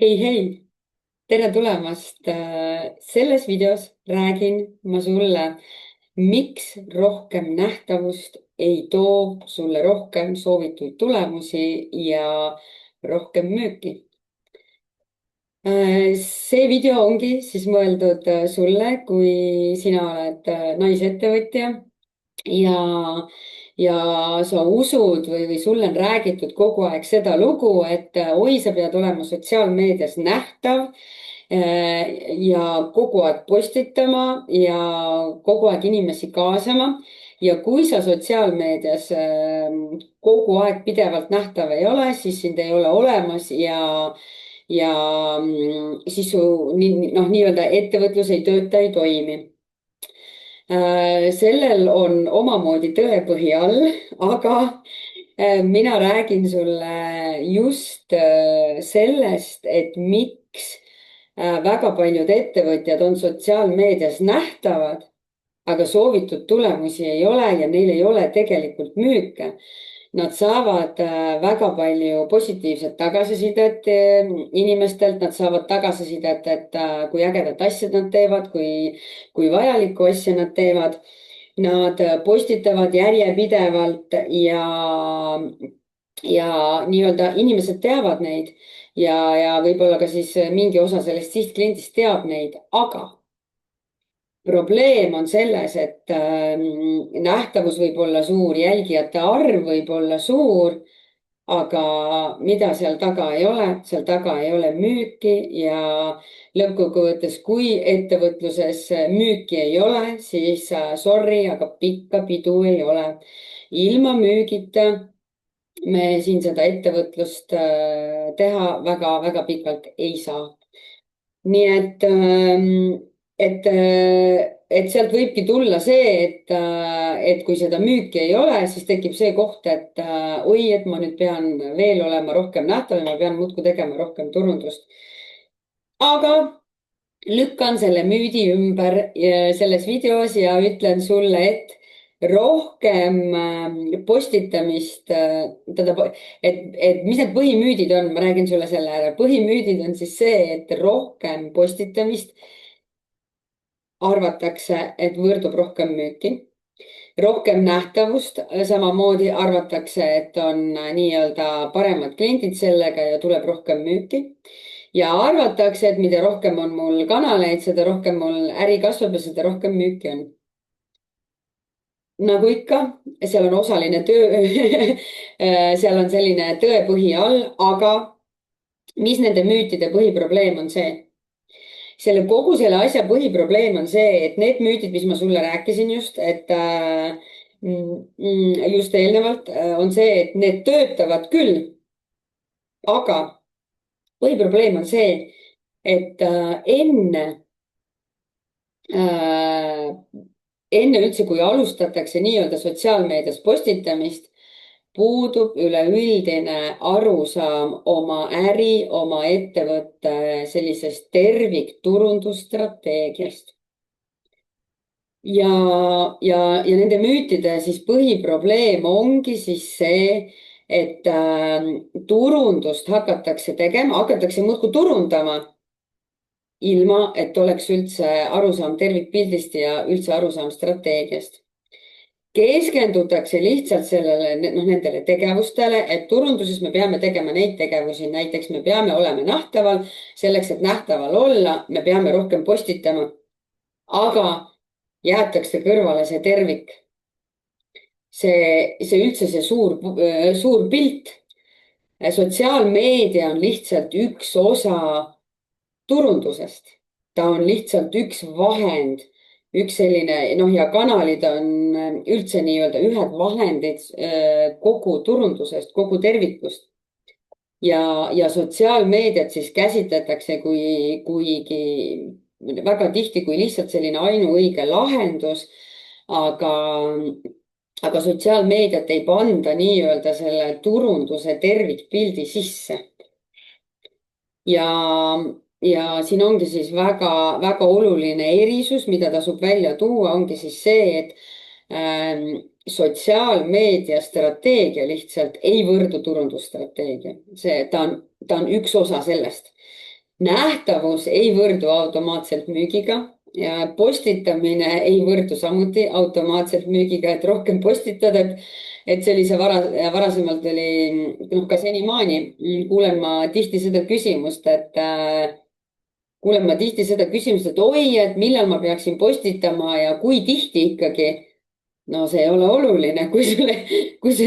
Hei, tere tulemast. Selles videos räägin ma sulle, miks rohkem nähtavust ei too sulle rohkem soovitud tulemusi ja rohkem müüki. See video ongi siis mõeldud sulle, kui sina oled naisettevõtja ja, ja sa usud või sulle on räägitud kogu aeg seda lugu, et oi, sa pead olema sotsiaalmeedias nähtav ja kogu aeg postitama ja kogu aeg inimesi kaasama. Ja kui sa sotsiaalmeedias kogu aeg pidevalt nähtav ei ole, siis sind ei ole olemas ja siis su nii-öelda ettevõtlus ei tööta, ei toimi. Sellel on omamoodi tõepõhi all, aga mina räägin sulle just sellest, et miks väga paljud ettevõtjad on sotsiaalmeedias nähtavad, aga soovitud tulemusi ei ole ja neil ei ole tegelikult müüke. Nad saavad väga palju positiivset tagasisidet inimestelt, nad saavad tagasisidet, et kui ägedat asja nad teevad, kui vajalikku asja nad teevad. Nad postitavad järjepidevalt ja nii-öelda inimesed teavad neid ja võib-olla ka siis mingi osa sellest sihtkliendist teab neid, aga probleem on selles, et nähtavus võib olla suur, jälgijate arv võib olla suur, aga mida seal taga ei ole, seal taga ei ole müüki ja lõppkokkuvõttes, kui ettevõtluses müüki ei ole, siis sorry, aga pikka pidu ei ole. Ilma müügita me siin seda ettevõtlust teha väga-väga pikalt ei saa. Nii et sealt võibki tulla see, et kui seda müüki ei ole, siis tekib see koht, et oi, et ma nüüd pean veel olema rohkem nähtav ja ma pean muudkui tegema rohkem turundust. Aga lükkan selle müüdi ümber selles videos ja ütlen sulle, et rohkem postitamist, et mis need põhimüüdid on, ma räägin sulle selle ära. Põhimüüdid on siis see, et rohkem postitamist arvatakse, et võrdub rohkem müüki. Rohkem nähtavust, samamoodi arvatakse, et on nii-öelda paremad kliendid sellega ja tuleb rohkem müüki. Ja arvatakse, et mida rohkem on mul kanaleid, seda rohkem mul äri kasvab ja seda rohkem müüki on. Nagu ikka, seal on osaline töö seal on selline tõepõhi all, aga mis nende müütide põhiprobleem on see? Kogu selle asja põhiprobleem on see, et need müüdid, mis ma sulle rääkisin just, et just eelnevalt on see, et need töötavad küll, aga põhiprobleem on see, et enne üldse, kui alustatakse nii-öelda sotsiaalmeedias postitamist, puudub üleüldine arusaam oma äri, oma ettevõtte sellisest tervikturundusstrateegiast. Ja nende müütide siis põhiprobleem ongi siis see, et turundust hakatakse tegema, hakatakse muudkui turundama, ilma et oleks üldse arusaam tervikpildist ja üldse arusaam strateegiast. Keskendutakse lihtsalt nendele tegevustele, et turunduses me peame tegema neid tegevusi, näiteks me peame olema nähtaval, selleks, et nähtaval olla, me peame rohkem postitama. Aga jäetakse kõrvale see tervik. See üldse see suur pilt. Sotsiaalmeedia on lihtsalt üks osa turundusest. Ta on lihtsalt üks vahend, üks selline, ja kanalid on üldse nii-öelda ühed vahendid kogu turundusest, kogu tervikust. Ja sotsiaalmeediat siis käsitletakse kuigi väga tihti kui lihtsalt selline ainuõige lahendus, aga sotsiaalmeediat ei panda nii-öelda selle turunduse tervikpildi sisse. Ja siin ongi siis väga oluline erisus, mida tasub välja tuua, ongi siis see, et sotsiaalmeedia strateegia lihtsalt ei võrdu turundusstrateegia. Ta on üks osa sellest. nähtavus ei võrdu automaatselt müügiga ja postitamine ei võrdu samuti automaatselt müügiga, et rohkem postitada, et sellise varasemalt oli, noh, ka senimaani kuulen ma tihti seda küsimust, et oi, et millal ma peaksin postitama ja kui tihti ikkagi. No see ei ole oluline, kui sul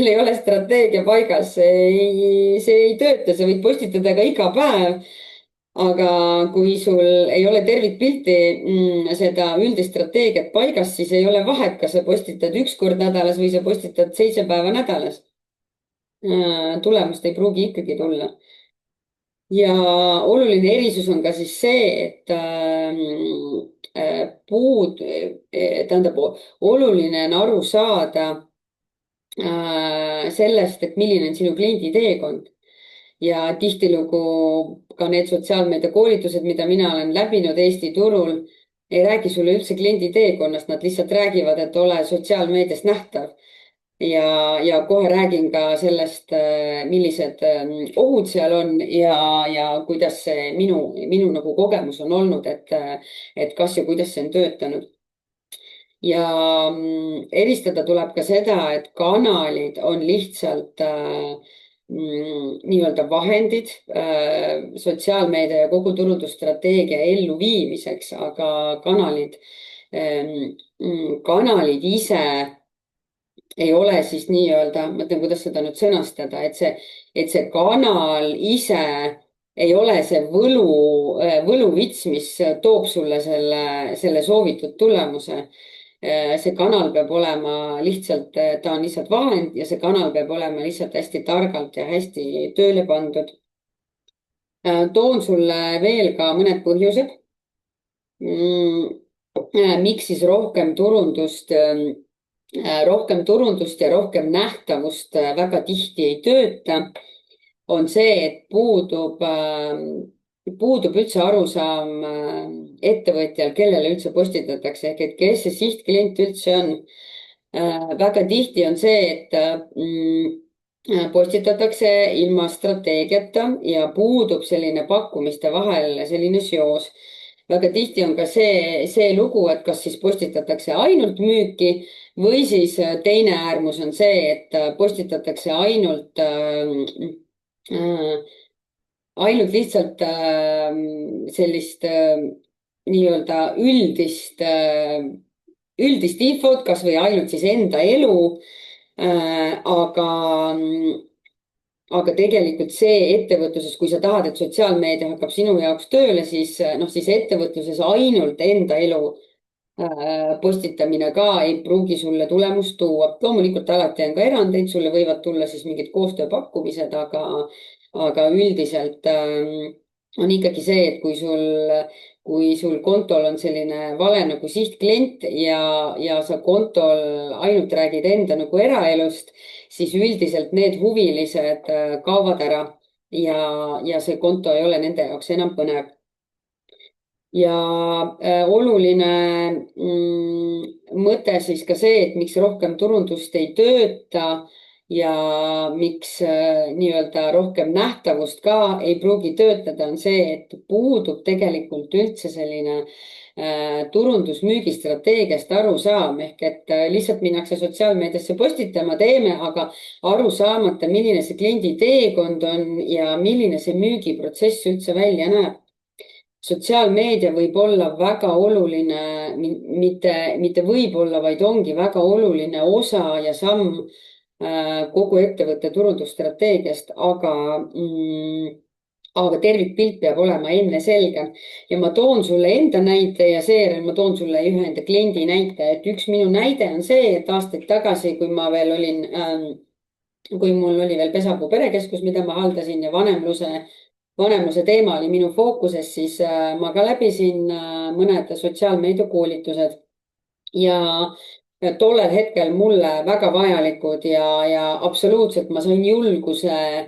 ei ole strateegia paigas, see ei tööta, sa võid postitada ka iga päev. aga kui sul ei ole tervikpilti, seda üldist strateegiat paigas, siis ei ole vahet, kas sa postitad üks kord nädalas või sa postitad 7 päeva nädalas. Tulemust ei pruugi ikkagi tulla. Ja oluline erisus on ka siis see, et tähendab, oluline on aru saada sellest, et milline on sinu kliendi teekond. Ja tihtilugu ka need sotsiaalmeedia koolitused, mida mina olen läbinud Eesti turul, ei räägi sulle üldse kliendi teekonnast, nad lihtsalt räägivad, et ole sotsiaalmeedias nähtav. Ja kohe räägin ka sellest, millised ohud seal on ja kuidas see minu nagu kogemus on olnud, et kas ja kuidas see on töötanud. Ja eristada tuleb ka seda, et kanalid on lihtsalt nii-öelda vahendid sotsiaalmeedia ja kogu turundusstrateegia elluviimiseks, aga kanalid ise ei ole siis nii-öelda, ma mõtlen, kuidas seda nüüd sõnastada, et see kanal ise ei ole see võluvits, mis toob sulle selle soovitud tulemuse. See kanal peab olema lihtsalt, ta on lihtsalt vahend ja see kanal peab olema lihtsalt hästi targalt ja hästi tööle pandud. Toon sulle veel ka mõned põhjused, miks siis rohkem turundust ja rohkem nähtavust väga tihti ei tööta, on see, et puudub üldse arusaam ettevõtjal, kellele üldse postitatakse ehk et kes see sihtklient üldse on. väga tihti on see, et postitatakse ilma strateegiata ja puudub selline pakkumiste vahel selline seos. väga tihti on ka see lugu, et kas siis postitatakse ainult müüki või siis teine äärmus on see, et postitatakse ainult lihtsalt sellist nii-öelda üldist infot, kas või ainult siis enda elu. Aga tegelikult see ettevõtluses, kui sa tahad, et sotsiaalmeedia hakkab sinu jaoks tööle, siis noh, siis ettevõtluses ainult enda elu postitamine ka ei pruugi sulle tulemust tuua. loomulikult alati on ka erandeid, sulle võivad tulla siis mingid koostööpakkumised, aga üldiselt on ikkagi see, et kui sul kontol on selline vale nagu sihtklient ja sa kontol ainult räägid enda nagu eraelust, siis üldiselt need huvilised kaovad ära ja see konto ei ole nende jaoks enam põnev. Ja oluline mõte siis ka see, et miks rohkem turundust ei tööta ja miks nii-öelda rohkem nähtavust ka ei pruugi töötada, on see, et puudub tegelikult üldse selline turundusmüügistrateegiast arusaam ehk et lihtsalt minnakse sotsiaalmeediasse postitama, teeme, aga aru saamata, milline see kliendi teekond on ja milline see müügiprotsess üldse välja näeb. Sotsiaalmeedia võib olla väga oluline, mitte võib-olla, vaid ongi väga oluline osa ja samm kogu ettevõtte turundusstrateegiast, aga tervikpilt peab olema enne selge. Ja ma toon sulle enda näite ja seejärel ma toon sulle ühe enda kliendi näite, et üks minu näide on see, et aastaid tagasi, kui mul oli veel Pesapuu perekeskus, mida ma haldasin ja vanemluse teema oli minu fookuses, siis ma ka läbisin mõned sotsiaalmeedia koolitused ja tollel hetkel mulle väga vajalikud ja absoluutselt ma sain julguse,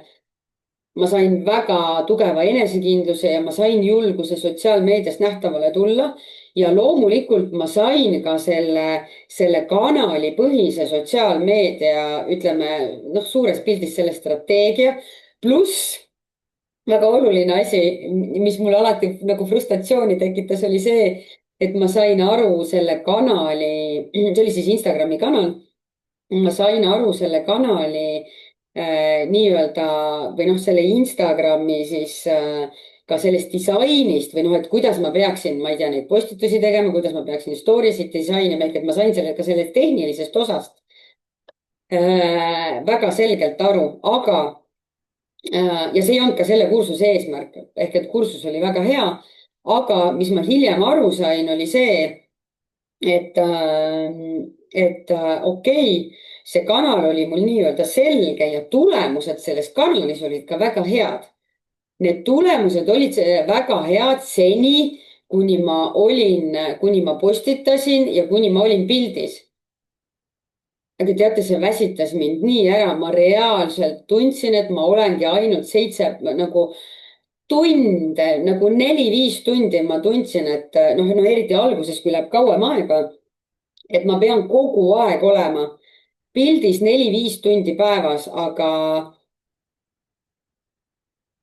ma sain väga tugeva enesekindluse ja ma sain julguse sotsiaalmeedias nähtavale tulla. Ja loomulikult ma sain ka selle kanalipõhise sotsiaalmeedia, ütleme, noh, suures pildis selle strateegia, pluss väga oluline asi, mis mulle alati nagu frustratsiooni tekitas, oli see, et ma sain aru selle kanali, see oli siis Instagrami kanal, ma sain aru selle kanali nii-öelda või noh, selle Instagrami siis ka sellest disainist või noh, et kuidas ma peaksin, ma ei tea, neid postitusi tegema, kuidas ma peaksin story sid disainima, ehk et ma sain selle ka sellest tehnilisest osast väga selgelt aru, aga ja see ei olnud ka selle kursuse eesmärk, ehk et kursus oli väga hea. aga mis ma hiljem aru sain, oli see, et okei, see kanal oli mul nii-öelda selge ja tulemused selles kanalis olid ka väga head. Need tulemused olid väga head seni, kuni ma postitasin ja kuni ma olin pildis. aga teate, see väsitas mind nii ära, ma reaalselt tundsin, et ma olengi ainult 7 nagu tunde, nagu 4-5 tundi ma tundsin, et noh, no eriti alguses, kui läheb kauem aega, et ma pean kogu aeg olema pildis 4-5 tundi päevas, aga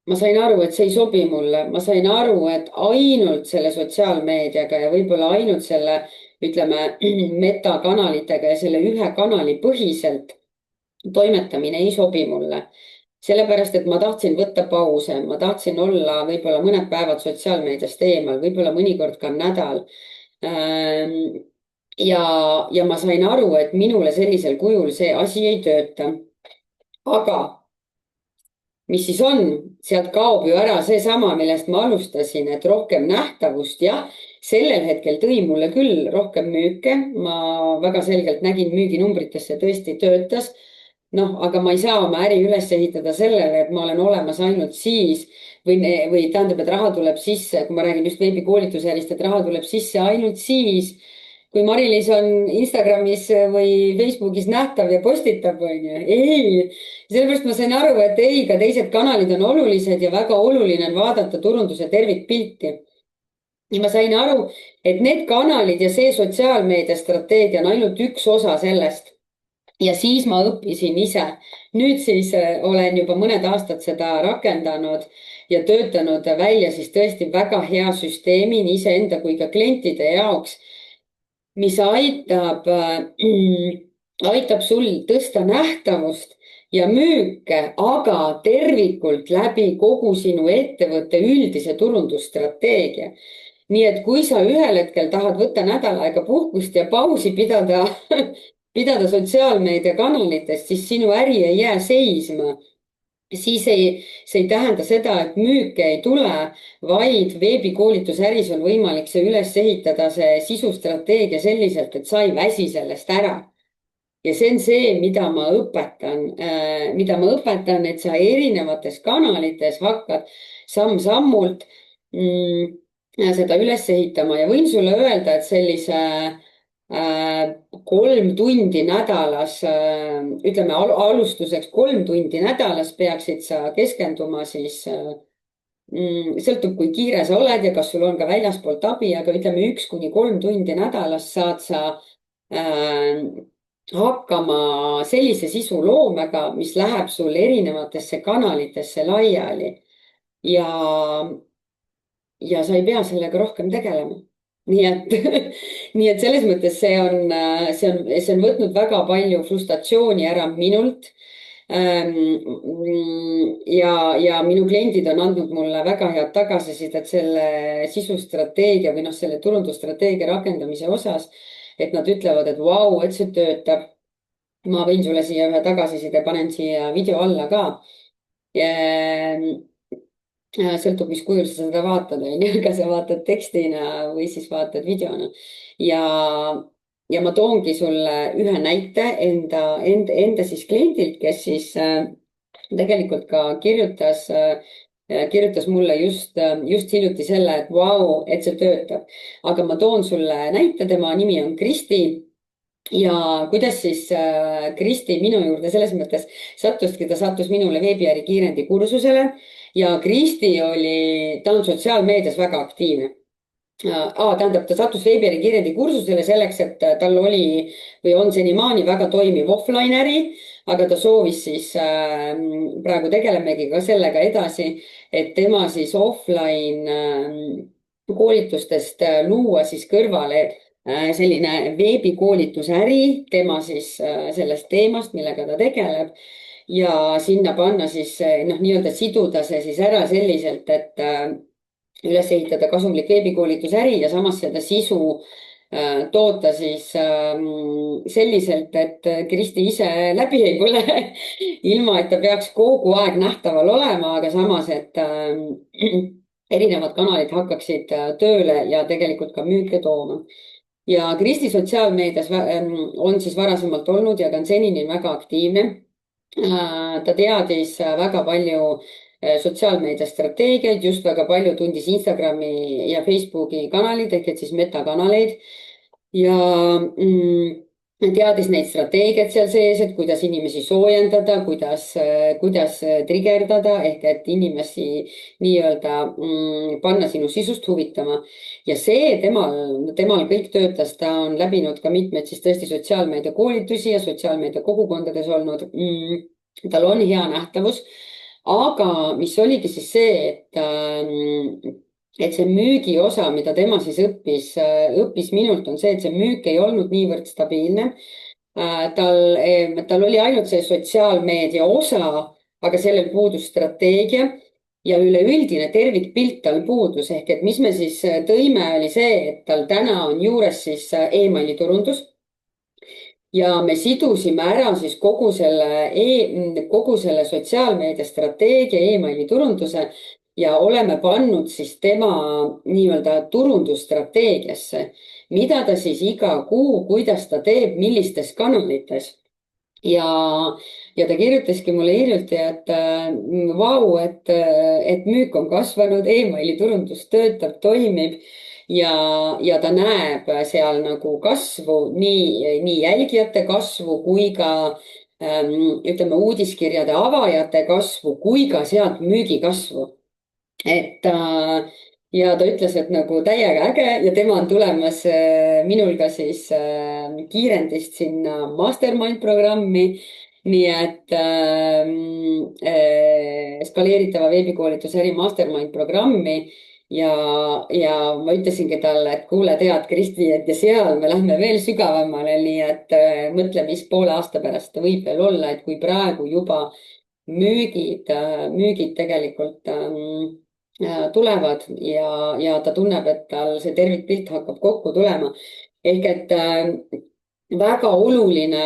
ma sain aru, et see ei sobi mulle, ma sain aru, et ainult selle sotsiaalmeediaga ja võib-olla ainult selle, ütleme, metakanalitega ja selle ühe kanali põhiselt toimetamine ei sobi mulle. sellepärast, et ma tahtsin võtta pause, ma tahtsin olla võib-olla mõned päevad sotsiaalmeediast eemal, võib-olla mõnikord ka nädal. ja ma sain aru, et minule sellisel kujul see asi ei tööta. aga mis siis on, sealt kaob ju ära seesama, millest ma alustasin, et rohkem nähtavust, jah, sellel hetkel tõi mulle küll rohkem müüke, ma väga selgelt nägin müüginumbritest, see tõesti töötas. noh, aga ma ei saa oma äri üles ehitada sellele, et ma olen olemas ainult siis või tähendab, et raha tuleb sisse, kui ma räägin just veebikoolituse ärist, et raha tuleb sisse ainult siis, kui Mari-Liis on Instagramis või Facebookis nähtav ja postitab, onju. ei, sellepärast ma sain aru, et ei, ka teised kanalid on olulised ja väga oluline on vaadata turunduse tervikpilti. ja ma sain aru, et need kanalid ja see sotsiaalmeedia strateegia on ainult üks osa sellest. ja siis ma õppisin ise. nüüd siis olen juba mõned aastad seda rakendanud ja töötanud välja siis tõesti väga hea süsteemi nii iseenda kui ka klientide jaoks, mis aitab sul tõsta nähtavust ja müüke, aga tervikult läbi kogu sinu ettevõtte üldise turundusstrateegia. nii et kui sa ühel hetkel tahad võtta nädal aega puhkust ja pausi pidada pidada sotsiaalmeediakanalitest, siis sinu äri ei jää seisma. See ei tähenda seda, et müüke ei tule, vaid veebikoolitusäris on võimalik see üles ehitada, see sisustrateegia selliselt, et sa ei väsi sellest ära. ja see on see, mida ma õpetan, et sa erinevates kanalites hakkad samm-sammult seda üles ehitama ja võin sulle öelda, et sellise 3 tundi nädalas, ütleme alustuseks 3 tundi nädalas peaksid sa keskenduma siis, sõltub, kui kiire sa oled ja kas sul on ka väljaspoolt abi, aga ütleme 1-3 tundi nädalas saad sa hakkama sellise sisuloomega, mis läheb sul erinevatesse kanalitesse laiali. ja sa ei pea sellega rohkem tegelema. nii et nii et selles mõttes see on võtnud väga palju frustratsiooni ära minult. ja minu kliendid on andnud mulle väga head tagasisidet selle sisustrateegia või noh, selle turundusstrateegia rakendamise osas. et nad ütlevad, et vau, et see töötab. ma võin sulle siia ühe tagasiside, panen siia video alla ka. sõltub, mis kujul sa seda vaatad, onju, kas sa vaatad tekstina või siis vaatad videona. ja ma toongi sulle ühe näite enda siis kliendilt, kes siis tegelikult ka kirjutas mulle just hiljuti selle, et vau, et see töötab. aga ma toon sulle näite, tema nimi on Kristi. ja kuidas siis Kristi minu juurde selles mõttes sattuski, ta sattus minule veebiäri kiirendi kursusele ja Kristi ta on sotsiaalmeedias väga aktiivne. tähendab, ta sattus veebiärikirjandi kursusele selleks, et tal oli või on senimaani väga toimiv offline äri, aga ta soovis siis praegu tegelemegi ka sellega edasi, et tema siis offline koolitustest luua siis kõrvale selline veebikoolitusäri tema siis sellest teemast, millega ta tegeleb ja sinna panna siis noh, nii-öelda siduda see siis ära selliselt, et üles ehitada kasumlik veebikoolitusäri ja samas seda sisu toota siis selliselt, et Kristi ise läbi ei põle, ilma et ta peaks kogu aeg nähtaval olema, aga samas, et erinevad kanalid hakkaksid tööle ja tegelikult ka müüke tooma. ja Kristi sotsiaalmeedias on siis varasemalt olnud ja ta on senini väga aktiivne. ta teadis väga palju sotsiaalmeedia strateegiaid, just väga palju tundis Instagrami ja Facebooki kanalid ehk et siis metakanaleid ja teadis neid strateegiaid seal sees, et kuidas inimesi soojendada, kuidas trigerdada ehk et inimesi nii-öelda panna sinu sisust huvitama. ja see temal kõik töötas, ta on läbinud ka mitmeid siis tõesti sotsiaalmeedia koolitusi ja sotsiaalmeedia kogukondades olnud. tal on hea nähtavus, aga mis oligi siis see, et see müügi osa, mida tema siis õppis minult, on see, et see müük ei olnud niivõrd stabiilne. tal oli ainult see sotsiaalmeedia osa, aga sellel puudus strateegia ja üleüldine tervikpilt tal puudus ehk et mis me siis tõime, oli see, et tal täna on juures siis emaili turundus ja me sidusime ära siis kogu selle sotsiaalmeedia strateegia emaili turunduse ja oleme pannud siis tema nii-öelda turundusstrateegiasse, mida ta siis iga kuu, kuidas ta teeb, millistes kanalites. ja, ja ta kirjutaski mulle hiljuti, et vau, et müük on kasvanud, emaili turundus töötab, toimib ja ta näeb seal nagu kasvu, nii jälgijate kasvu kui ka ütleme, uudiskirjade avajate kasvu kui ka sealt müügi kasvu. et ja ta ütles, et nagu täiega äge ja tema on tulemas minul ka siis kiirendist sinna mastermind programmi. nii et skaleeritava veebikoolituse äri mastermind programmi ja ma ütlesingi talle, et kuule, tead, Kristi, et ja seal me lähme veel sügavamale, nii et mõtle, mis poole aasta pärast võib veel olla, et kui praegu juba müügid tegelikult tulevad ja ta tunneb, et tal see tervikpilt hakkab kokku tulema. ehk et väga oluline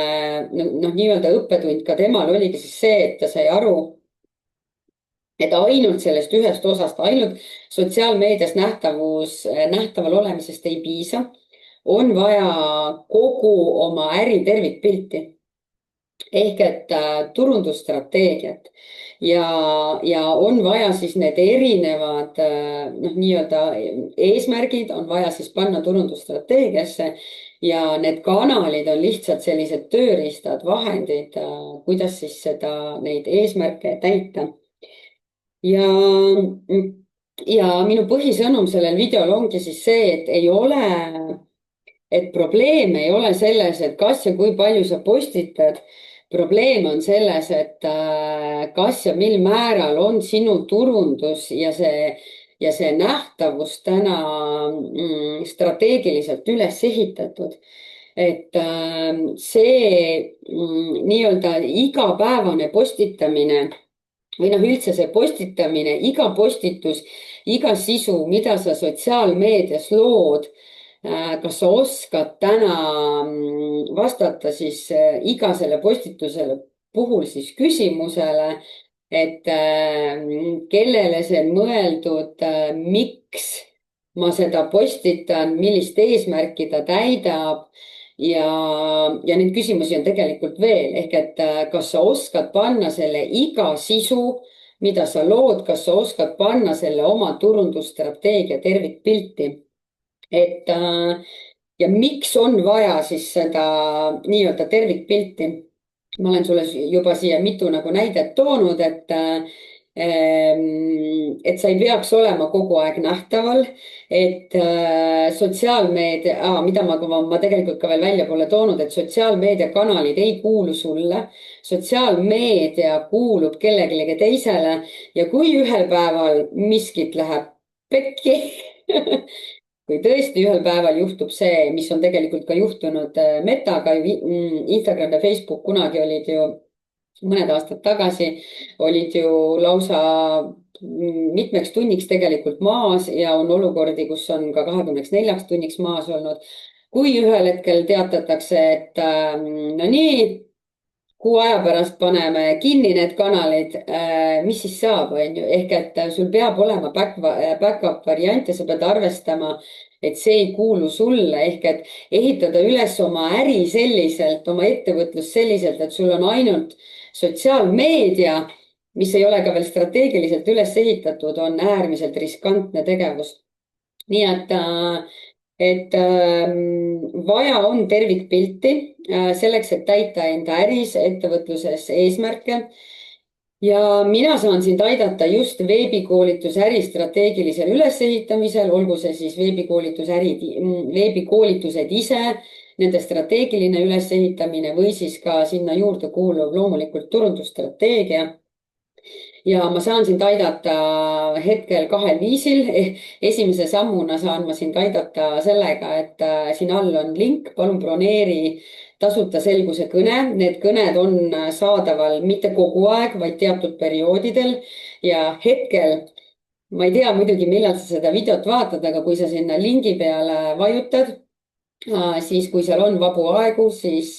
noh, nii-öelda õppetund ka temal oligi siis see, et ta sai aru, et ainult sellest ühest osast, ainult sotsiaalmeedias nähtaval olemisest ei piisa. on vaja kogu oma äri tervikpilti ehk et turundusstrateegiat ja on vaja siis need erinevad noh, nii-öelda eesmärgid on vaja siis panna turundusstrateegiasse ja need kanalid on lihtsalt sellised tööriistad, vahendid, kuidas siis neid eesmärke täita. ja, ja minu põhisõnum sellel videol ongi siis see, et probleem ei ole selles, et kas ja kui palju sa postitad. probleem on selles, et kas ja mil määral on sinu turundus ja see nähtavus täna strateegiliselt üles ehitatud. et see nii-öelda igapäevane postitamine või noh, üldse see postitamine, iga postitus, iga sisu, mida sa sotsiaalmeedias lood. kas sa oskad täna vastata siis iga selle postitusele puhul siis küsimusele, et kellele see on mõeldud, miks ma seda postitan, millist eesmärki ta täidab ja neid küsimusi on tegelikult veel, ehk et kas sa oskad panna selle iga sisu, mida sa lood, kas sa oskad panna selle oma turundusstrateegia tervikpilti. et ja miks on vaja siis seda nii-öelda tervikpilti? ma olen sulle juba siia mitu nagu näidet toonud, et sa ei peaks olema kogu aeg nähtaval, et sotsiaalmeedia, mida ma tegelikult ka veel välja pole toonud, et sotsiaalmeediakanalid ei kuulu sulle. sotsiaalmeedia kuulub kellelegi teisele ja kui ühel päeval miskit läheb pekki kui tõesti ühel päeval juhtub see, mis on tegelikult ka juhtunud Metaga, Instagram ja Facebook kunagi olid ju mõned aastad tagasi olid ju lausa mitmeks tunniks tegelikult maas ja on olukordi, kus on ka 24 tunniks maas olnud. kui ühel hetkel teatatakse, et no nii, kuu aja pärast paneme kinni need kanalid, mis siis saab, on ju, ehk et sul peab olema back-up variant ja sa pead arvestama, et see ei kuulu sulle, ehk et ehitada üles oma äri selliselt, oma ettevõtlust selliselt, et sul on ainult sotsiaalmeedia, mis ei ole ka veel strateegiliselt üles ehitatud, on äärmiselt riskantne tegevus. nii et vaja on tervikpilti selleks, et täita enda äris, ettevõtluses eesmärke. ja mina saan sind aidata just veebikoolitusäri strateegilisel ülesehitamisel, olgu see siis veebikoolitused ise, nende strateegiline ülesehitamine või siis ka sinna juurde kuuluv loomulikult turundusstrateegia. ja ma saan sind aidata hetkel kahel viisil. esimese sammuna saan ma sind aidata sellega, et siin all on link, palun broneeri tasuta selguse kõne. Need kõned on saadaval mitte kogu aeg, vaid teatud perioodidel ja hetkel ma ei tea muidugi, millal sa seda videot vaatad, aga kui sa sinna lingi peale vajutad, siis kui seal on vabu aegu, siis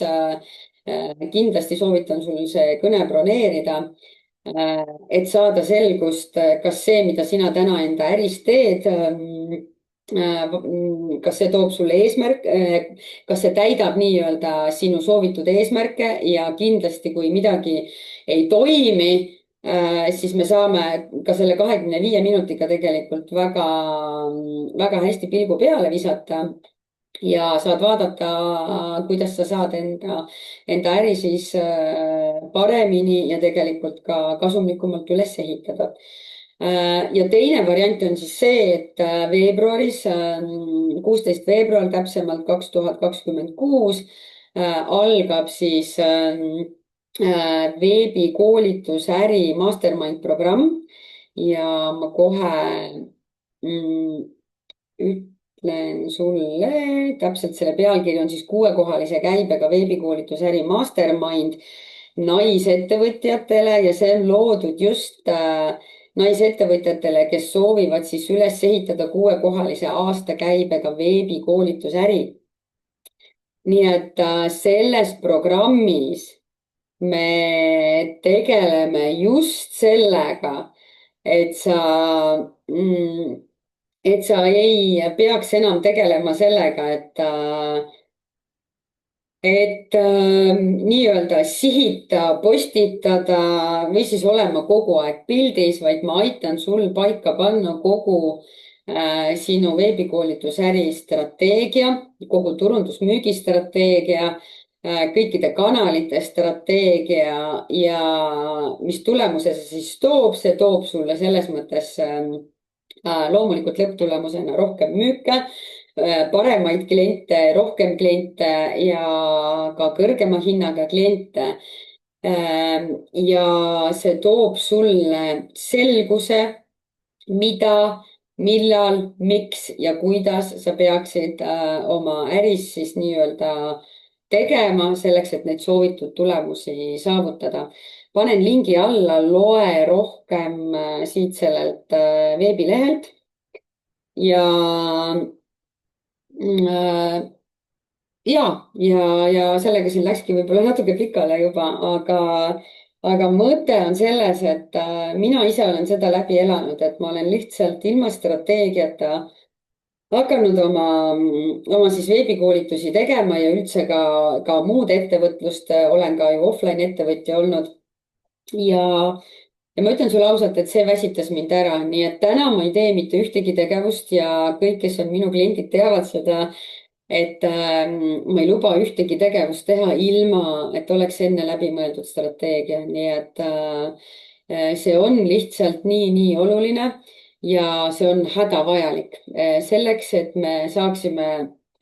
kindlasti soovitan sul see kõne broneerida, et saada selgust, kas see, mida sina täna enda äris teed, kas see toob sulle kas see täidab nii-öelda sinu soovitud eesmärke ja kindlasti, kui midagi ei toimi, siis me saame ka selle 25 minutiga tegelikult väga, väga hästi pilgu peale visata ja saad vaadata, kuidas sa saad enda äri siis paremini ja tegelikult ka kasumlikumalt üles ehitada. ja teine variant on siis see, et veebruaris, 16 veebruar täpsemalt 2026 algab siis veebikoolitusäri mastermind programm ja ma kohe ütlen sulle täpselt, selle pealkiri on siis 6-kohalise käibega veebikoolitusäri mastermind naisettevõtjatele ja see on loodud just naisettevõtjatele, kes soovivad siis üles ehitada 6-kohalise aastakäibega veebikoolitusäri. nii et selles programmis me tegeleme just sellega, et sa ei peaks enam tegelema sellega, et nii-öelda sihita, postitada või siis olema kogu aeg pildis, vaid ma aitan sul paika panna kogu sinu veebikoolitusäri strateegia, kogu turundusmüügistrateegia, kõikide kanalite strateegia ja mis tulemuse see siis toob, see toob sulle selles mõttes loomulikult lõpptulemusena rohkem müüke, paremaid kliente, rohkem kliente ja ka kõrgema hinnaga kliente. ja see toob sulle selguse, mida, millal, miks ja kuidas sa peaksid oma äris siis nii-öelda tegema selleks, et neid soovitud tulemusi saavutada. panen lingi alla, loe rohkem siit sellelt veebilehelt ja ja sellega siin läkski võib-olla natuke pikale juba, aga mõte on selles, et mina ise olen seda läbi elanud, et ma olen lihtsalt ilma strateegiata hakanud oma siis veebikoolitusi tegema ja üldse ka muud ettevõtlust, olen ka ju offline ettevõtja olnud. ja ma ütlen sulle ausalt, et see väsitas mind ära, nii et täna ma ei tee mitte ühtegi tegevust ja kõik, kes on minu kliendid, teavad seda, et ma ei luba ühtegi tegevust teha ilma, et oleks enne läbi mõeldud strateegia, nii et see on lihtsalt nii oluline ja see on hädavajalik selleks, et me saaksime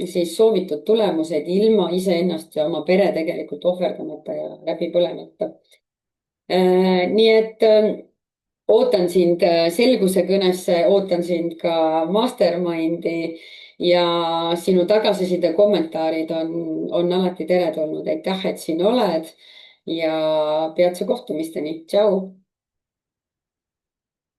siis soovitud tulemused ilma iseennast ja oma pere tegelikult ohverdamata ja läbi põlemata. Nii et ootan sind selguse kõnesse, ootan sind ka Mastermindi ja sinu tagasiside kommentaarid on alati teretulnud. aitäh, et siin oled ja peatse kohtumisteni. Tšau.